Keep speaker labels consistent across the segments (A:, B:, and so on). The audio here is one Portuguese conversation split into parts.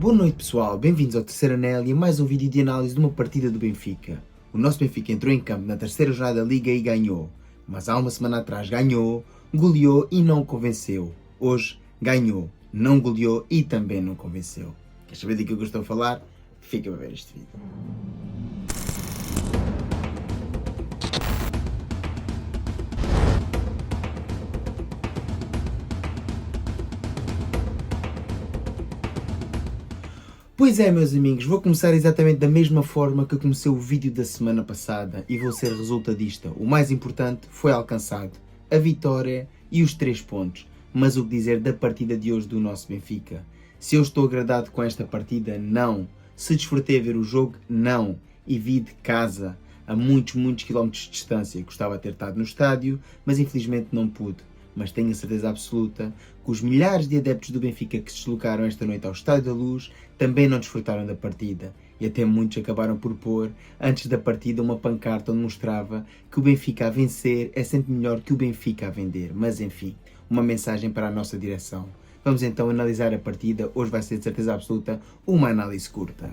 A: Boa noite pessoal, bem-vindos ao Terceiro Anel e a mais um vídeo de análise de uma partida do Benfica. O nosso Benfica entrou em campo na terceira jornada da Liga e ganhou, mas há uma semana atrás ganhou, goleou e não convenceu. Hoje ganhou, não goleou e também não convenceu. Queres saber do que eu estou a falar? Fica a ver este vídeo. Pois é, meus amigos, vou começar exatamente da mesma forma que comecei o vídeo da semana passada e vou ser resultadista. O mais importante foi alcançado, a vitória e os 3 pontos. Mas o que dizer da partida de hoje do nosso Benfica? Se eu estou agradado com esta partida, não. Se desfrutei a ver o jogo, não. E vi de casa, a muitos quilómetros de distância. Gostava de ter estado no estádio, mas infelizmente não pude. Mas tenho a certeza absoluta que os milhares de adeptos do Benfica que se deslocaram esta noite ao Estádio da Luz também não desfrutaram da partida. E até muitos acabaram por pôr, antes da partida, uma pancarta onde mostrava que o Benfica a vencer é sempre melhor que o Benfica a vender. Mas enfim, uma mensagem para a nossa direção. Vamos então analisar a partida. Hoje vai ser de certeza absoluta uma análise curta.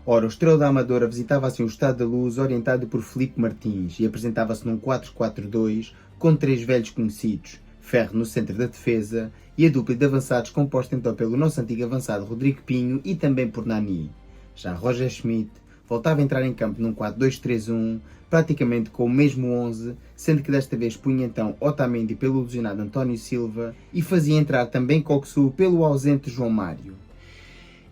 A: Ora, o Estrela da Amadora visitava assim o Estádio da Luz orientado por Filipe Martins e apresentava-se num 4-4-2 com 3 velhos conhecidos, Ferro no centro da defesa e a dupla de avançados composta então pelo nosso antigo avançado Rodrigo Pinho e também por Nani. Já Roger Schmidt voltava a entrar em campo num 4-2-3-1, praticamente com o mesmo 11, sendo que desta vez punha então Otamendi pelo ilusionado António Silva e fazia entrar também Coxu pelo ausente João Mário.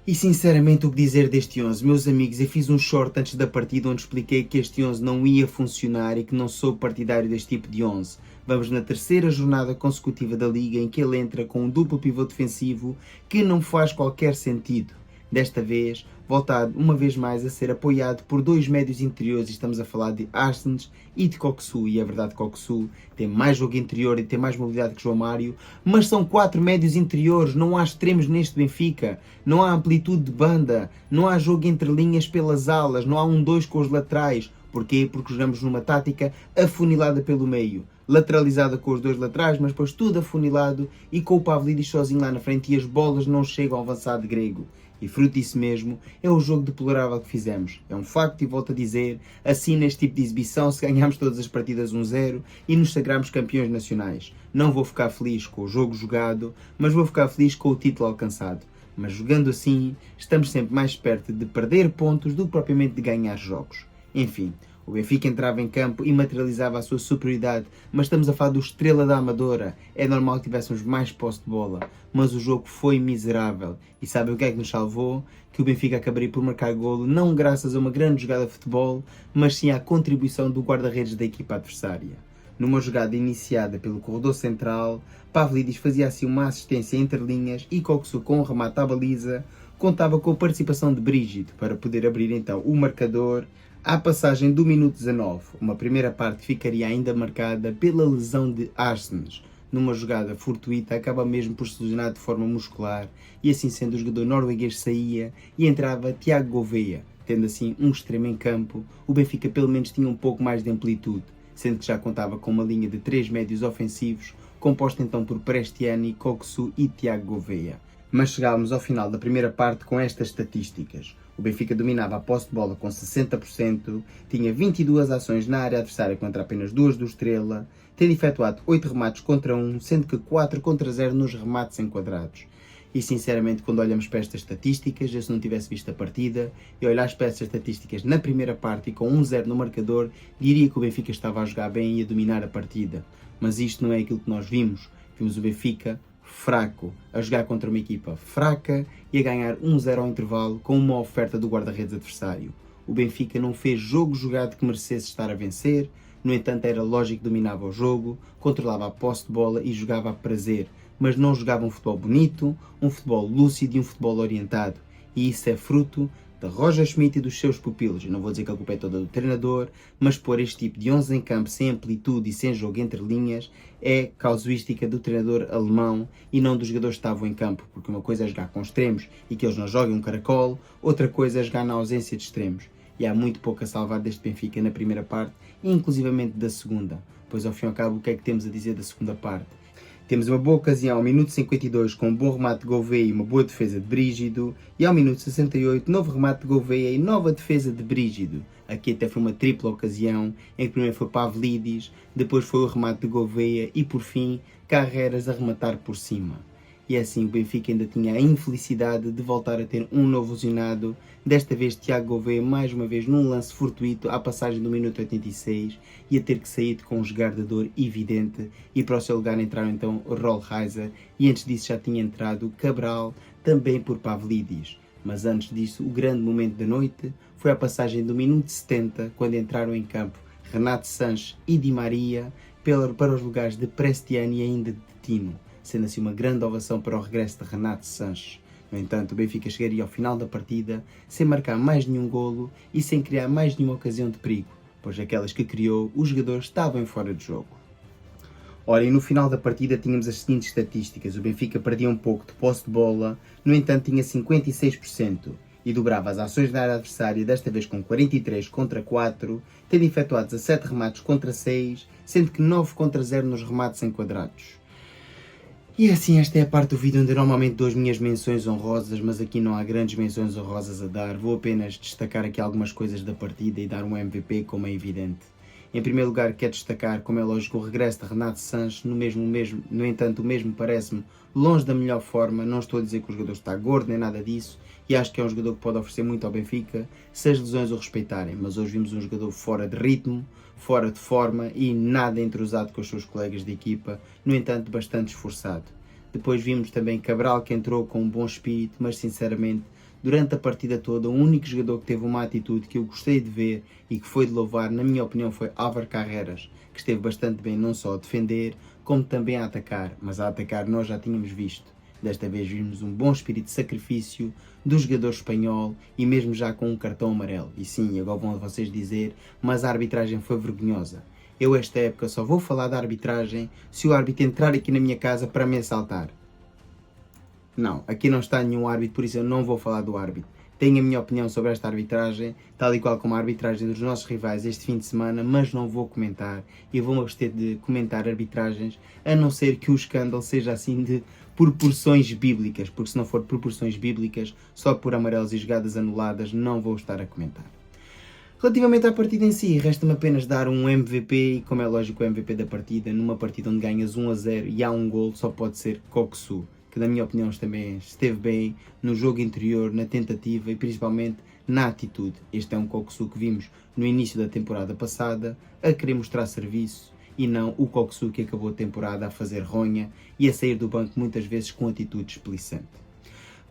A: E sinceramente o que dizer deste 11? Meus amigos, eu fiz um short antes da partida onde expliquei que este 11 não ia funcionar e que não sou partidário deste tipo de 11. Vamos na terceira jornada consecutiva da Liga em que ele entra com um duplo pivô defensivo que não faz qualquer sentido. Desta vez, volta uma vez mais a ser apoiado por 2 médios interiores e estamos a falar de Arsens e de Coxu. E é verdade que Coxu tem mais jogo interior e tem mais mobilidade que João Mário, mas são 4 médios interiores, não há extremos neste Benfica, não há amplitude de banda, não há jogo entre linhas pelas alas, não há 1-2 com os laterais. Porquê? Porque jogamos numa tática afunilada pelo meio, lateralizada com os 2 laterais, mas depois tudo afunilado e com o Pavlidis sozinho lá na frente e as bolas não chegam ao avançado grego. E fruto disso mesmo é o jogo deplorável que fizemos. É um facto e volto a dizer, assim neste tipo de exibição, se ganharmos todas as partidas 1-0 e nos sagrarmos campeões nacionais. Não vou ficar feliz com o jogo jogado, mas vou ficar feliz com o título alcançado. Mas jogando assim, estamos sempre mais perto de perder pontos do que propriamente de ganhar jogos. Enfim, o Benfica entrava em campo e materializava a sua superioridade, mas estamos a falar do Estrela da Amadora. É normal que tivéssemos mais posse de bola, mas o jogo foi miserável. E sabem o que é que nos salvou? Que o Benfica acabaria por marcar golo, não graças a uma grande jogada de futebol, mas sim à contribuição do guarda-redes da equipa adversária. Numa jogada iniciada pelo corredor central, Pavlidis fazia assim uma assistência entre linhas e Coxu com um remate à baliza, contava com a participação de Brígido para poder abrir então o marcador. À passagem do minuto 19, uma primeira parte ficaria ainda marcada pela lesão de Arsens. Numa jogada fortuita, acaba mesmo por se lesionar de forma muscular e assim sendo o jogador norueguês saía e entrava Tiago Gouveia. Tendo assim um extremo em campo, o Benfica pelo menos tinha um pouco mais de amplitude, sendo que já contava com uma linha de 3 médios ofensivos, composta então por Prestiani, Coxu e Tiago Gouveia. Mas chegávamos ao final da primeira parte com estas estatísticas. O Benfica dominava a posse de bola com 60%, tinha 22 ações na área adversária contra apenas 2 do Estrela, tendo efetuado 8 remates contra 1, sendo que 4 contra 0 nos remates enquadrados. E sinceramente, quando olhamos para estas estatísticas, eu se não tivesse visto a partida e olhasse para estas estatísticas na primeira parte e com 1-0 no marcador, diria que o Benfica estava a jogar bem e a dominar a partida. Mas isto não é aquilo que nós vimos. Vimos o Benfica fraco, a jogar contra uma equipa fraca e a ganhar 1-0 ao intervalo com uma oferta do guarda-redes adversário. O Benfica não fez jogo jogado que merecesse estar a vencer, no entanto era lógico que dominava o jogo, controlava a posse de bola e jogava a prazer, mas não jogava um futebol bonito, um futebol lúcido e um futebol orientado. E isso é fruto de Roger Schmidt e dos seus pupilos. Eu não vou dizer que a culpa é toda do treinador, mas pôr este tipo de 11 em campo sem amplitude e sem jogo entre linhas é casuística do treinador alemão e não dos jogadores que estavam em campo, porque uma coisa é jogar com extremos e que eles não joguem um caracol, outra coisa é jogar na ausência de extremos. E há muito pouco a salvar deste Benfica na primeira parte e inclusivamente da segunda, pois ao fim e ao cabo o que é que temos a dizer da segunda parte? Temos uma boa ocasião ao minuto 52 com um bom remate de Gouveia e uma boa defesa de Brígido. E ao minuto 68, novo remate de Gouveia e nova defesa de Brígido. Aqui até foi uma tripla ocasião, em que primeiro foi Pavlidis, depois foi o remate de Gouveia e por fim Carreras a rematar por cima. E assim o Benfica ainda tinha a infelicidade de voltar a ter um novo lesionado, desta vez Tiago Gouveia mais uma vez num lance fortuito à passagem do minuto 86, ia ter que sair com um esgar de dor evidente e para o seu lugar entraram então o Rollheiser e antes disso já tinha entrado Cabral, também por Pavlidis. Mas antes disso, o grande momento da noite foi a passagem do minuto 70, quando entraram em campo Renato Sanches e Di Maria para os lugares de Prestiani e ainda de Tino, sendo assim uma grande ovação para o regresso de Renato Sanches. No entanto, o Benfica chegaria ao final da partida sem marcar mais nenhum golo e sem criar mais nenhuma ocasião de perigo, pois aquelas que criou, os jogadores estavam fora de jogo. Ora, e no final da partida tínhamos as seguintes estatísticas. O Benfica perdia um pouco de posse de bola, no entanto tinha 56% e dobrava as ações da área adversária, desta vez com 43 contra 4, tendo efetuado 17 remates contra 6, sendo que 9 contra 0 nos remates enquadrados. E assim, esta é a parte do vídeo onde eu normalmente dou as minhas menções honrosas, mas aqui não há grandes menções honrosas a dar. Vou apenas destacar aqui algumas coisas da partida e dar um MVP, como é evidente. Em primeiro lugar, quero destacar, como é lógico, o regresso de Renato Sanches, no entanto, o mesmo parece-me longe da melhor forma. Não estou a dizer que o jogador está gordo nem nada disso, e acho que é um jogador que pode oferecer muito ao Benfica, se as lesões o respeitarem, mas hoje vimos um jogador fora de ritmo, fora de forma e nada entrosado com os seus colegas de equipa, no entanto bastante esforçado. Depois vimos também Cabral, que entrou com um bom espírito, mas sinceramente, durante a partida toda, o único jogador que teve uma atitude que eu gostei de ver e que foi de louvar, na minha opinião, foi Álvaro Carreras, que esteve bastante bem não só a defender, como também a atacar, mas a atacar nós já tínhamos visto. Desta vez vimos um bom espírito de sacrifício do jogador espanhol e mesmo já com um cartão amarelo. E sim, agora vão vocês dizer, mas a arbitragem foi vergonhosa. Eu esta época só vou falar da arbitragem se o árbitro entrar aqui na minha casa para me assaltar. Não, aqui não está nenhum árbitro, por isso eu não vou falar do árbitro. Tenho a minha opinião sobre esta arbitragem, tal e qual como a arbitragem dos nossos rivais este fim de semana, mas não vou comentar. E vou-me abster de comentar arbitragens, a não ser que o escândalo seja assim de proporções bíblicas, porque se não for de proporções bíblicas, só por amarelos e jogadas anuladas, não vou estar a comentar. Relativamente à partida em si, resta-me apenas dar um MVP, e como é lógico o MVP da partida, numa partida onde ganhas 1-0 e há um gol, só pode ser Coxu, que na minha opinião também esteve bem no jogo interior, na tentativa e principalmente na atitude. Este é um Coxu que vimos no início da temporada passada a querer mostrar serviço e não o Coxu que acabou a temporada a fazer ronha e a sair do banco muitas vezes com atitude displicente.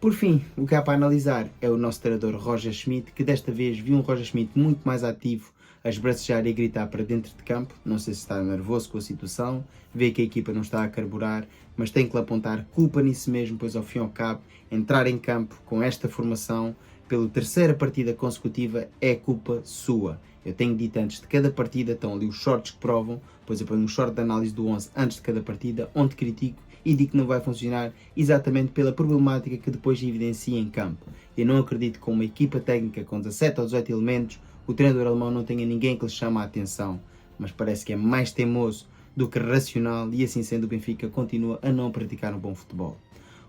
A: Por fim, o que há para analisar é o nosso treinador Roger Schmidt, que desta vez viu um Roger Schmidt muito mais ativo, a esbracejar e a gritar para dentro de campo. Não sei se está nervoso com a situação, vê que a equipa não está a carburar, mas tem que lhe apontar culpa nisso mesmo, pois ao fim e ao cabo, entrar em campo com esta formação, pela terceira partida consecutiva, é culpa sua. Eu tenho dito antes de cada partida, estão ali os shorts que provam, pois eu ponho um short de análise do 11 antes de cada partida, onde critico e digo que não vai funcionar exatamente pela problemática que depois evidencia em campo. Eu não acredito que com uma equipa técnica com 17 ou 18 elementos, o treinador alemão não tenha ninguém que lhe chame a atenção, mas parece que é mais teimoso do que racional e assim sendo o Benfica continua a não praticar um bom futebol.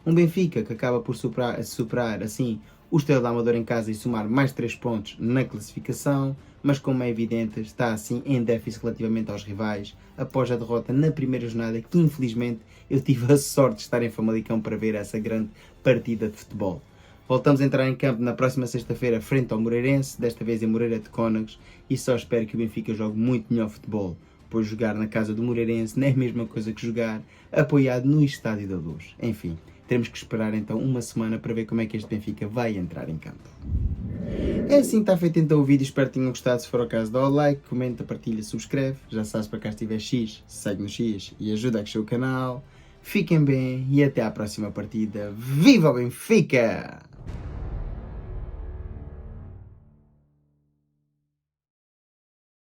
A: Um Benfica que acaba por superar assim o Estrela da Amadora em casa e somar mais 3 pontos na classificação, mas como é evidente está assim em déficit relativamente aos rivais após a derrota na primeira jornada, que infelizmente eu tive a sorte de estar em Famalicão para ver essa grande partida de futebol. Voltamos a entrar em campo na próxima sexta-feira frente ao Moreirense, desta vez em Moreira de Cónegos, e só espero que o Benfica jogue muito melhor futebol, pois jogar na casa do Moreirense não é a mesma coisa que jogar apoiado no Estádio da Luz. Enfim, teremos que esperar então uma semana para ver como é que este Benfica vai entrar em campo. É assim que está feito então o vídeo, espero que tenham gostado. Se for o caso, dá o like, comenta, partilha, subscreve. Já sabes, para cá estiver X, segue no X e ajuda a crescer o canal. Fiquem bem e até à próxima partida. Viva o Benfica!